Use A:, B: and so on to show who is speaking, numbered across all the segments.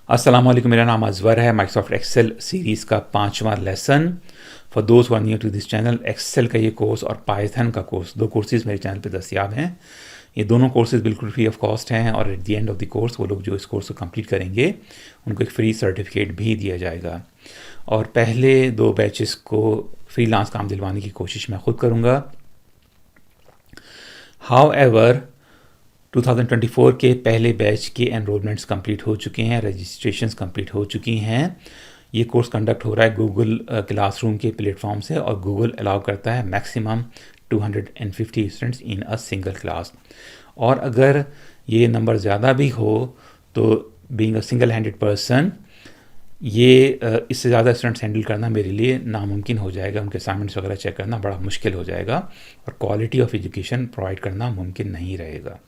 A: अस्सलाम वालेकुम, मेरा नाम अजवर है। माइक्रोसॉफ्ट एक्सेल सीरीज़ का 5वां lesson. For those who are new to this channel, Excel का ये कोर्स और पाइथन का कोर्स, दो कोर्सेज़ मेरे चैनल पे दस्तियाब हैं। ये दोनों कोर्सेज़ बिल्कुल फ्री ऑफ कॉस्ट हैं और at the end of the course वो लोग जो इस कोर्स को कंप्लीट करेंगे उनको एक फ्री सर्टिफिकेट भी दिया जाएगा। और पहले 2 बैचेस को फ्रीलांस काम दिलवाने की कोशिश मैं ख़ुद करूँगा। हाउएवर 2024 के पहले बैच के एनरोलमेंट्स कंप्लीट हो चुके हैं, रजिस्ट्रेशंस कंप्लीट हो चुकी हैं। ये कोर्स कंडक्ट हो रहा है गूगल क्लासरूम के प्लेटफॉर्म से और गूगल अलाउ करता है maximum 250 students in a single class. और अगर ये नंबर ज़्यादा भी हो तो being a single handed person ये इससे ज़्यादा स्टूडेंट्स हैंडल करना मेरे लिए नामुमकिन हो जाएगा। उनके असाइनमेंट्स वगैरह चेक करना बड़ा मुश्किल हो जाएगा और क्वालिटी ऑफ एजुकेशन प्रोवाइड करना मुमकिन नहीं रहेगा।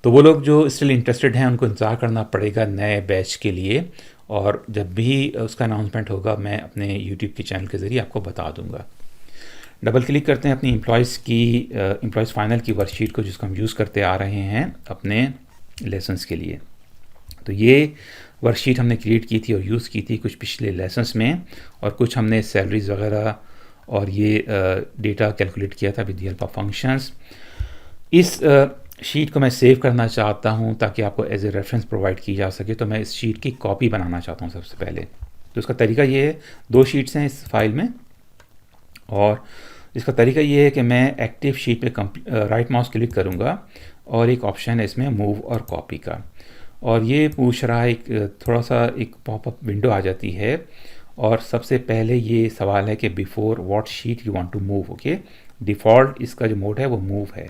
A: तो वो लोग जो स्टिल इंटरेस्टेड हैं उनको इंतज़ार करना पड़ेगा नए बैच के लिए, और जब भी उसका अनाउंसमेंट होगा मैं अपने यूट्यूब के चैनल के ज़रिए आपको बता दूंगा। डबल क्लिक करते हैं अपनी एम्प्लॉयज़ फाइनल की वर्कशीट को, जिसको हम यूज़ करते आ रहे हैं अपने लेसन्स के लिए। तो ये वर्कशीट हमने क्रिएट की थी और यूज़ की थी कुछ पिछले लेसन्स में, और कुछ हमने सैलरीज वगैरह और ये डेटा कैलकुलेट किया था with the help of functions. इस शीट को मैं सेव करना चाहता हूँ ताकि आपको एज ए रेफरेंस प्रोवाइड की जा सके। तो मैं इस शीट की कॉपी बनाना चाहता हूँ सबसे पहले। तो इसका तरीका ये है, 2 शीट्स हैं इस फाइल में, और इसका तरीका ये है कि मैं एक्टिव शीट पे राइट माउस क्लिक करूँगा और एक ऑप्शन है इसमें मूव और कॉपी का, और ये पूछ रहा है एक पॉपअप विंडो आ जाती है, और सबसे पहले ये सवाल है कि before what sheet you want to move. Okay, default इसका जो मोड है वो मूव है।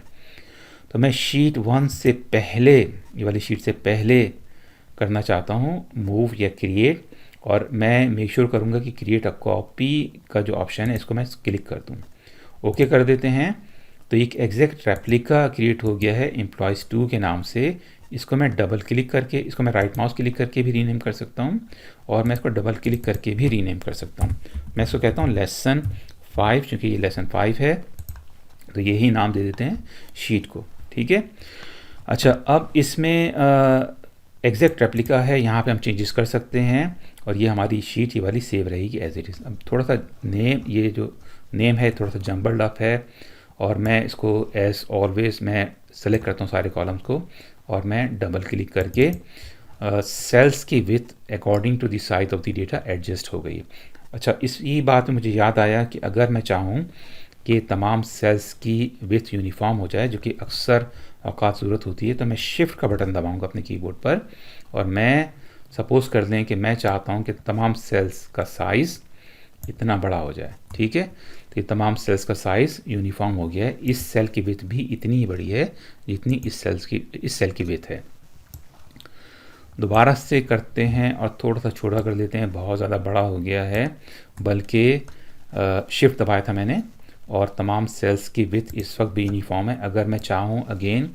A: तो मैं शीट 1 से पहले, ये वाली शीट से पहले करना चाहता हूँ मूव या क्रिएट, और मैं मेक श्योर करूँगा कि क्रिएट अ कॉपी का जो ऑप्शन है इसको मैं क्लिक कर दूँ। ओके कर देते हैं। तो एक एग्जैक्ट रेप्लिका क्रिएट हो गया है एम्प्लॉयज़ 2 के नाम से। इसको मैं डबल क्लिक करके, इसको मैं राइट माउस क्लिक करके भी रीनेम कर सकता हूँ, और मैं इसको डबल क्लिक करके भी रीनेम कर सकता हूँ। मैं इसको कहता हूँ लेसन 5, चूँकि ये लेसन 5 है तो यही नाम दे देते हैं शीट को। ठीक है। अच्छा, अब इसमें एग्जैक्ट रेप्लिका है, यहाँ पे हम चेंजेस कर सकते हैं, और ये हमारी शीट ये वाली सेव रहेगी एज इट इज़। अब थोड़ा सा ये जो नेम है थोड़ा सा जम्बल्ड अप है, और मैं इसको एज ऑलवेज मैं सेलेक्ट करता हूँ सारे कॉलम्स को, और मैं डबल क्लिक करके सेल्स की width according to the size of the data adjust हो गई। अच्छा, इसी बात में मुझे याद आया कि अगर मैं चाहूँ कि तमाम सेल्स की विथ यूनिफॉर्म हो जाए, जो कि अक्सर औकात ज़रूरत होती है, तो मैं शिफ्ट का बटन दबाऊंगा अपने कीबोर्ड पर, और मैं सपोज़ कर लें कि मैं चाहता हूं कि तमाम सेल्स का साइज़ इतना बड़ा हो जाए। ठीक है, तो ये तमाम सेल्स का साइज़ यूनिफॉर्म हो गया है। इस सेल की विथ भी इतनी ही बड़ी है जितनी इस सेल की विथ है। दोबारा से करते हैं और थोड़ा सा छोटा कर देते हैं, बहुत ज़्यादा बड़ा हो गया है, बल्कि शिफ्ट दबाया था मैंने, और तमाम सेल्स की विथ इस वक्त भी यूनिफॉर्म है। अगर मैं चाहूँ अगेन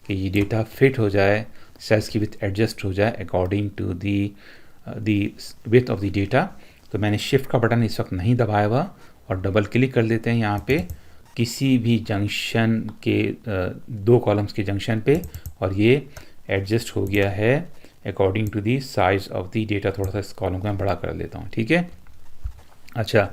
A: कि ये डेटा फिट हो जाए, सेल्स की विथ एडजस्ट हो जाए according to the width of the data, तो मैंने शिफ्ट का बटन इस वक्त नहीं दबाया हुआ, और डबल क्लिक कर देते हैं यहाँ पे किसी भी जंक्शन के 2 कॉलम्स के जंक्शन पे, और ये एडजस्ट हो गया है according to the size of the data. थोड़ा सा इस कॉलम को मैं बड़ा कर लेता हूँ। ठीक है। अच्छा,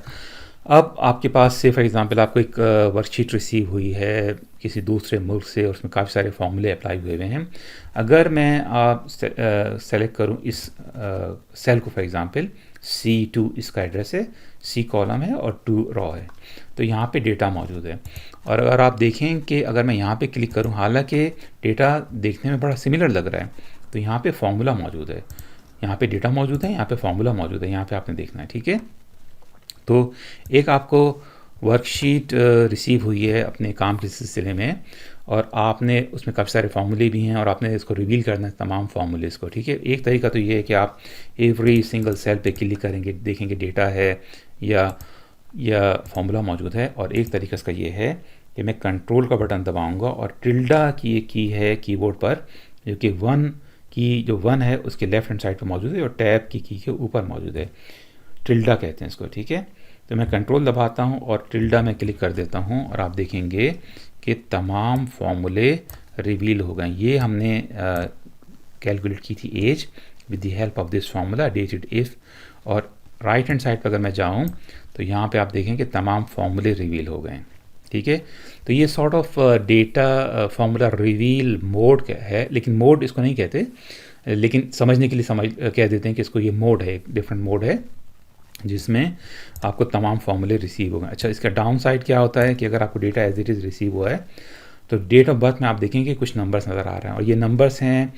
A: अब आपके पास से फॉर एग्ज़ाम्पल आपको एक वर्कशीट रिसीव हुई है किसी दूसरे मुल्क से, और उसमें काफ़ी सारे फॉर्मूले अप्लाई हुए हुए हैं। अगर मैं आप सेलेक्ट करूं इस सेल को, फॉर एग्ज़ाम्पल C2 इसका एड्रेस है, C कॉलम है और 2 रॉ है, तो यहाँ पे डेटा मौजूद है। और अगर आप देखें कि अगर मैं यहाँ पे क्लिक करूँ, हालांकि डेटा देखने में बड़ा सिमिलर लग रहा है, तो यहाँ पे फॉर्मूला मौजूद है, यहाँ पे डेटा मौजूद है, यहाँ पे फॉर्मूला मौजूद है, यहाँ पे आपने देखना है। ठीक है। तो एक आपको वर्कशीट रिसीव हुई है अपने काम के सिलसिले में, और आपने उसमें काफ़ी सारे फार्मूले भी हैं, और आपने इसको रिवील करना है तमाम फार्मूलेस को। ठीक है। एक तरीका तो ये है कि आप एवरी सिंगल सेल पे क्लिक करेंगे, देखेंगे डेटा है या फार्मूला मौजूद है, और एक तरीका इसका ये है कि मैं कंट्रोल का बटन दबाऊंगा, और टिल्डा की एक की है कीबोर्ड पर, जो कि 1 है उसके लेफ्ट हैंड साइड पर मौजूद है, और टैब की के ऊपर मौजूद है, टिल्डा कहते हैं इसको। ठीक है। तो मैं कंट्रोल दबाता हूँ और टिल्डा में क्लिक कर देता हूँ, और आप देखेंगे कि तमाम फॉर्मूले रिवील हो गए। ये हमने कैलकुलेट की थी as with the help of this formula dated if. और राइट हैंड साइड पर अगर मैं जाऊँ तो यहाँ पे आप देखें कि तमाम फार्मूले रिवील हो गए हैं। ठीक है, तो ये sort of data formula reveal mode है, लेकिन मोड इसको नहीं कहते, लेकिन समझने के लिए कह देते हैं कि इसको ये मोड है, एक डिफरेंट मोड है जिसमें आपको तमाम फार्मूले रिसीव हो गए। अच्छा, इसका डाउन साइड क्या होता है कि अगर आपको data as it is receive हुआ है तो डेट ऑफ बर्थ में आप देखेंगे कुछ नंबर्स नज़र आ रहे हैं, और ये नंबर्स हैं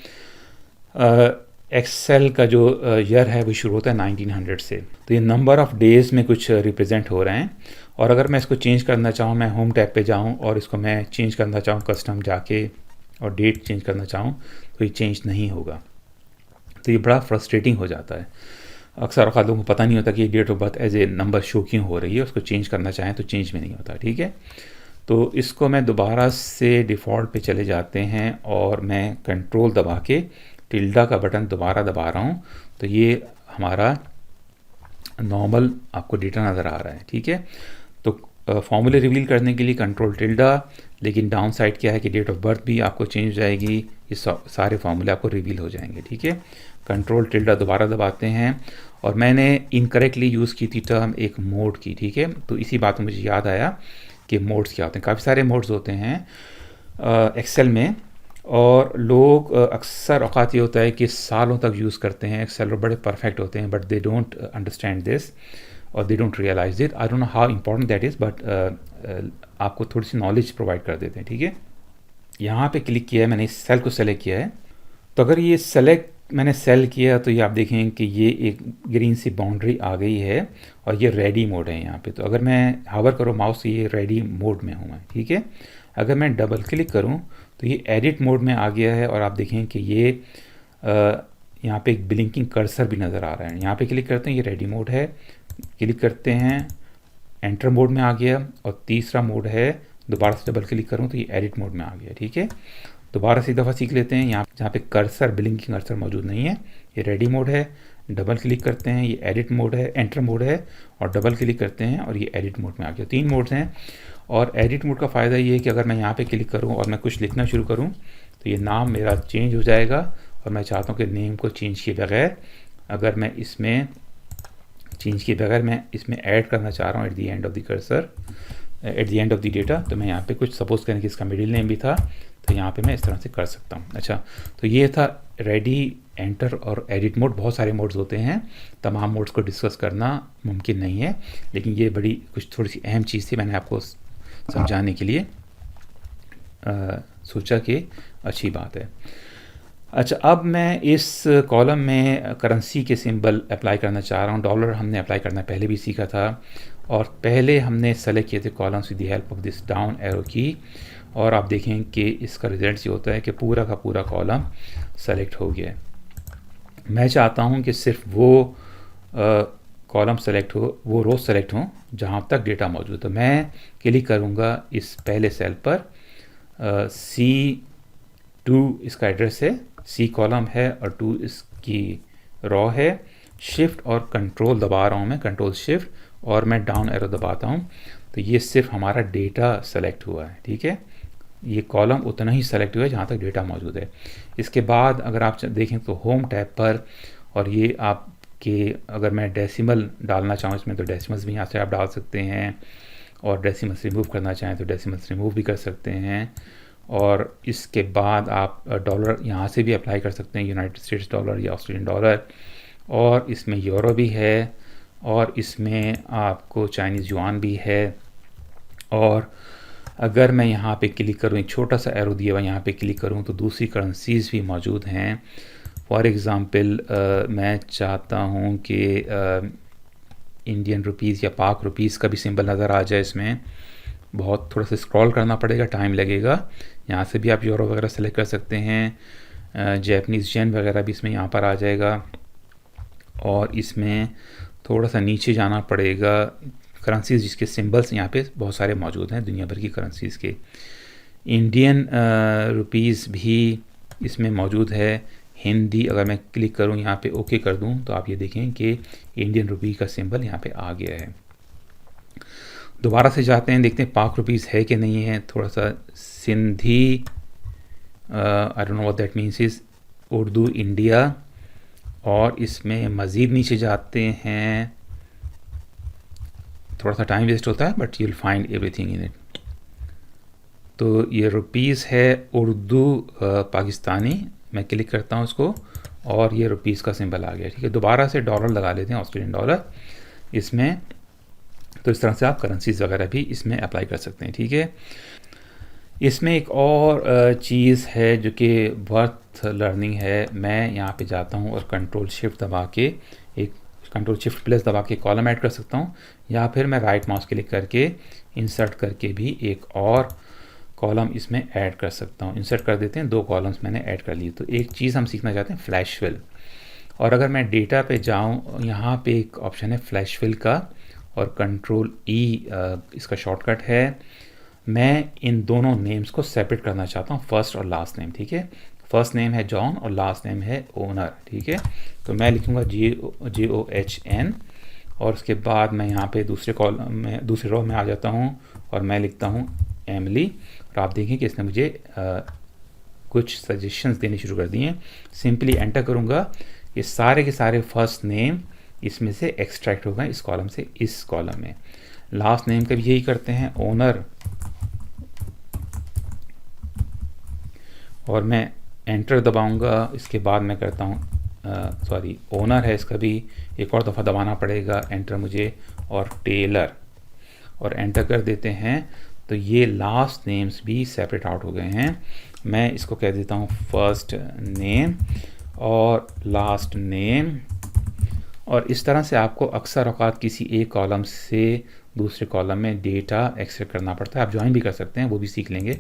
A: एक्सेल का जो ईयर है वो शुरू होता है 1900 से, तो ये नंबर ऑफ़ डेज़ में कुछ रिप्रेजेंट हो रहे हैं। और अगर मैं इसको चेंज करना चाहूँ, मैं होम टैब पे जाऊँ और इसको मैं चेंज करना चाहूँ कस्टम जाके और डेट चेंज करना चाहूँ तो ये चेंज नहीं होगा। तो ये बड़ा फ्रस्ट्रेटिंग हो जाता है। अक्सर औक़ात लोगों को पता नहीं होता कि date of birth as a number show क्यों हो रही है, उसको चेंज करना चाहें तो चेंज भी नहीं होता। ठीक है, तो इसको मैं दोबारा से डिफ़ॉल्ट पे चले जाते हैं और मैं कंट्रोल दबा के टिल्डा का बटन दोबारा दबा रहा हूँ, तो ये हमारा नॉर्मल आपको डेटा नज़र आ रहा है। ठीक है, तो फॉर्मूले रिवील करने के लिए कंट्रोल टिल्डा, लेकिन डाउन साइड क्या है कि डेट ऑफ बर्थ भी आपको चेंज हो जाएगी, ये सारे फार्मूले आपको रिवील हो जाएंगे। ठीक है, कंट्रोल टिल्डा दोबारा दबाते हैं, और मैंने इनकरेक्टली यूज़ की थी टर्म एक मोड की। ठीक है, तो इसी बात में मुझे याद आया कि मोड्स क्या होते हैं। काफ़ी सारे मोड्स होते हैं एक्सेल में, और लोग अक्सर औक़ात ये होता है कि सालों तक यूज़ करते हैं एक्सेल और बड़े परफेक्ट होते हैं, but they don't understand this और they don't realise it. I don't know how important that is, but आपको थोड़ी सी नॉलेज प्रोवाइड कर देते हैं। ठीक है, यहाँ पे क्लिक किया है मैंने, इस सेल को सेलेक्ट किया है, तो अगर ये सेलेक्ट मैंने सेल किया तो ये आप देखें कि ये एक ग्रीन सी बाउंड्री आ गई है और ये रेडी मोड है यहाँ पे। तो अगर मैं हावर करूँ माउस से, ये रेडी मोड में हूँ मैं। ठीक है, अगर मैं डबल क्लिक करूँ तो ये एडिट मोड में आ गया है, और आप देखें कि ये यहाँ पे एक ब्लिंकिंग कर्सर भी नज़र आ रहा है। यहाँ पे क्लिक करते हैं, ये रेडी मोड है, क्लिक करते हैं, एंटर मोड में आ गया, और तीसरा मोड है, दोबारा से डबल क्लिक करूँ तो ये एडिट मोड में आ गया। ठीक है, दोबारा से एक दफ़ा सीख लेते हैं। यहाँ जहाँ पे कर्सर ब्लिंकिंग कर्सर मौजूद नहीं है, ये रेडी मोड है, डबल क्लिक करते हैं, ये एडिट मोड है, एंटर मोड है, और डबल क्लिक करते हैं और ये एडिट मोड में आ गया। 3 मोड्स हैं, और एडिट मोड का फ़ायदा ये है कि अगर मैं यहाँ पे क्लिक करूँ और मैं कुछ लिखना शुरू करूँ तो ये नाम मेरा चेंज हो जाएगा, और मैं चाहता हूँ कि नेम को चेंज किए बगैर, अगर मैं इसमें चेंज किए बगैर मैं इसमें ऐड करना चाह रहा हूँ at the end of the cursor, at the end of the data, तो मैं यहाँ पे कुछ सपोज करें कि इसका मिडिल नेम भी था, तो यहाँ पे मैं इस तरह से कर सकता हूँ। अच्छा, तो ये था रेडी, एंटर और एडिट मोड। बहुत सारे मोड्स होते हैं, तमाम मोड्स को डिस्कस करना मुमकिन नहीं है, लेकिन ये बड़ी कुछ थोड़ी सी अहम चीज़ थी, मैंने आपको समझाने के लिए सोचा कि अच्छी बात है। अच्छा, अब मैं इस कॉलम में करेंसी के सिंबल अप्लाई करना चाह रहा हूँ। डॉलर हमने अप्लाई करना पहले भी सीखा था, और पहले हमने सेलेक्ट किए थे columns with the help of this down arrow की, और आप देखें कि इसका रिजल्ट ये होता है कि पूरा का पूरा कॉलम सेलेक्ट हो गया है। मैं चाहता हूँ कि सिर्फ वो कॉलम सेलेक्ट हो, वो रो सेलेक्ट हों जहाँ तक डेटा मौजूद है। तो मैं क्लिक करूँगा इस पहले सेल पर, C2 इसका एड्रेस है, C कॉलम है और 2 इसकी रॉ है। शिफ्ट और कंट्रोल दबा रहा हूँ मैं, कंट्रोल शिफ्ट, और मैं डाउन एरो दबाता हूँ, तो ये सिर्फ हमारा डेटा सेलेक्ट हुआ है। ठीक है, ये कॉलम उतना ही सेलेक्ट हुआ है जहाँ तक डेटा मौजूद है। इसके बाद अगर आप देखें तो होम टैब पर, और ये आपके अगर मैं डेसिमल डालना चाहूँ इसमें तो डेसिमल्स भी यहाँ से आप डाल सकते हैं, और डेसिमल्स रिमूव करना चाहें तो डेसिमल्स रिमूव भी कर सकते हैं। और इसके बाद आप डॉलर यहाँ से भी अप्लाई कर सकते हैं, यूनाइटेड स्टेट्स डॉलर या ऑस्ट्रेलियन डॉलर, और इसमें यूरो भी है, और इसमें आपको चाइनीज़ युआन भी है। और अगर मैं यहाँ पे क्लिक करूँ, एक छोटा सा एरो दिया हुआ यहाँ पे क्लिक करूँ तो दूसरी करेंसीज़ भी मौजूद हैं। फॉर एग्ज़ाम्पल मैं चाहता हूँ कि इंडियन रुपीज़ या पाक रुपीज़ का भी सिंबल नज़र आ जाए इसमें। बहुत थोड़ा सा स्क्रॉल करना पड़ेगा, टाइम लगेगा। यहाँ से भी आप यूरो वगैरह सेलेक्ट कर सकते हैं, जैपनीज़ येन वगैरह भी इसमें यहाँ पर आ जाएगा, और इसमें थोड़ा सा नीचे जाना पड़ेगा। करेंसीज़ जिसके सिंबल्स यहाँ पे बहुत सारे मौजूद हैं दुनिया भर की करेंसीज़ के। इंडियन रुपीज़ भी इसमें मौजूद है। हिंदी अगर मैं क्लिक करूँ यहाँ पे ओके कर दूँ तो आप ये देखें कि इंडियन रुपी का सिंबल यहाँ पे आ गया है। दोबारा से जाते हैं, देखते हैं पाक रुपीज़ है कि नहीं है। थोड़ा सा सिंधी, आई don't know what that means is, Urdu India, और इसमें मज़ीद नीचे जाते हैं, थोड़ा सा टाइम वेस्ट होता है but you will find everything in it. तो ये रुपीज़ है उर्दू पाकिस्तानी, मैं क्लिक करता हूँ उसको और ये रुपीज़ का सिंबल आ गया। ठीक है, दोबारा से डॉलर लगा लेते हैं, ऑस्ट्रेलियन डॉलर इसमें। तो इस तरह से आप करेंसीज वगैरह भी इसमें अप्लाई कर सकते हैं। ठीक है, इसमें एक और चीज़ है जो कि वर्थ लर्निंग है। मैं यहाँ पे जाता हूँ और कंट्रोल शिफ्ट दबा के एक कंट्रोल शिफ्ट प्लस दबा के कॉलम ऐड कर सकता हूँ, या फिर मैं राइट माउस क्लिक करके इंसर्ट करके भी एक और कॉलम इसमें ऐड कर सकता हूँ। इंसर्ट कर देते हैं, 2 कॉलम्स मैंने ऐड कर लिए। तो एक चीज़ हम सीखना चाहते हैं, फ्लैश फिल। और अगर मैं डेटा पे जाऊँ, यहाँ पे एक ऑप्शन है फ्लैश फिल का, और कंट्रोल ई इसका शॉर्टकट है। मैं इन दोनों नेम्स को सेपरेट करना चाहता हूँ, फर्स्ट और लास्ट नेम। ठीक है, फर्स्ट नेम है जॉन और लास्ट नेम है ओनर। ठीक है, तो मैं लिखूँगा JOHN, और उसके बाद मैं यहाँ पे दूसरे कॉलम में, दूसरे रो में आ जाता हूँ और मैं लिखता हूँ एमिली। और आप देखें कि इसने मुझे कुछ सजेशंस देने शुरू कर दिए हैं। सिंपली एंटर करूँगा, ये सारे के सारे फर्स्ट नेम इसमें से एक्सट्रैक्ट हो गए इस कॉलम से इस कॉलम में। लास्ट नेम का भी यही करते हैं, ओनर, और मैं एंटर दबाऊंगा। इसके बाद मैं करता हूँ सॉरी, ओनर है, इसका भी एक और दफ़ा दबाना पड़ेगा एंटर मुझे, और टेलर, और एंटर कर देते हैं। तो ये लास्ट नेम्स भी सेपरेट आउट हो गए हैं। मैं इसको कह देता हूँ फर्स्ट नेम और लास्ट नेम। और इस तरह से आपको अक्सर औक़ात किसी एक कॉलम से दूसरे कॉलम में डेटा एक्सट्रैक्ट करना पड़ता है। आप ज्वाइन भी कर सकते हैं, वो भी सीख लेंगे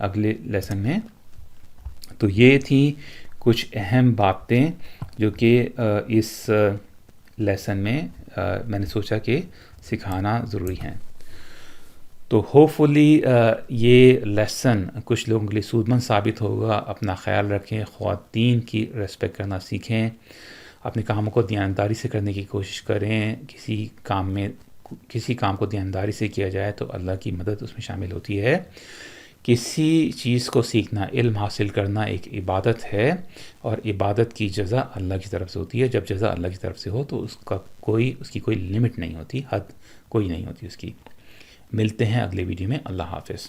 A: अगले लेसन में। तो ये थी कुछ अहम बातें जो कि इस लेसन में मैंने सोचा कि सिखाना ज़रूरी हैं। तो होपफुली ये लेसन कुछ लोगों के लिए सूदमंद साबित होगा। अपना ख्याल रखें, ख़वातीन की रिस्पेक्ट करना सीखें, अपने कामों को दयानतदारी से करने की कोशिश करें। किसी काम को दयानतदारी से किया जाए तो अल्लाह की मदद उसमें शामिल होती है। किसी चीज़ को सीखना, इल्म हासिल करना एक इबादत है, और इबादत की जज़ा अल्लाह की तरफ से होती है। जब जज़ा अल्लाह की तरफ से हो तो उसकी कोई लिमिट नहीं होती, हद कोई नहीं होती उसकी। मिलते हैं अगले वीडियो में। अल्लाह हाफ़िज़।